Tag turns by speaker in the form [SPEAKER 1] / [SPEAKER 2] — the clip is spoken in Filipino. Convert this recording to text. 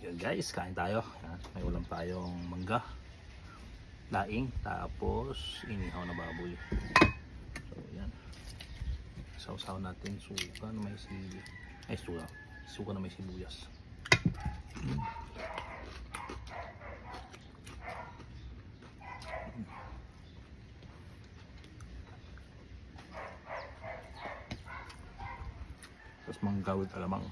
[SPEAKER 1] Yan guys, kain tayo. Yan, may ulam tayong mangga, daing, tapos inihaw na baboy. So yan, sausaw natin suka na may suka na may sibuyas. Tapos mangga with alamang.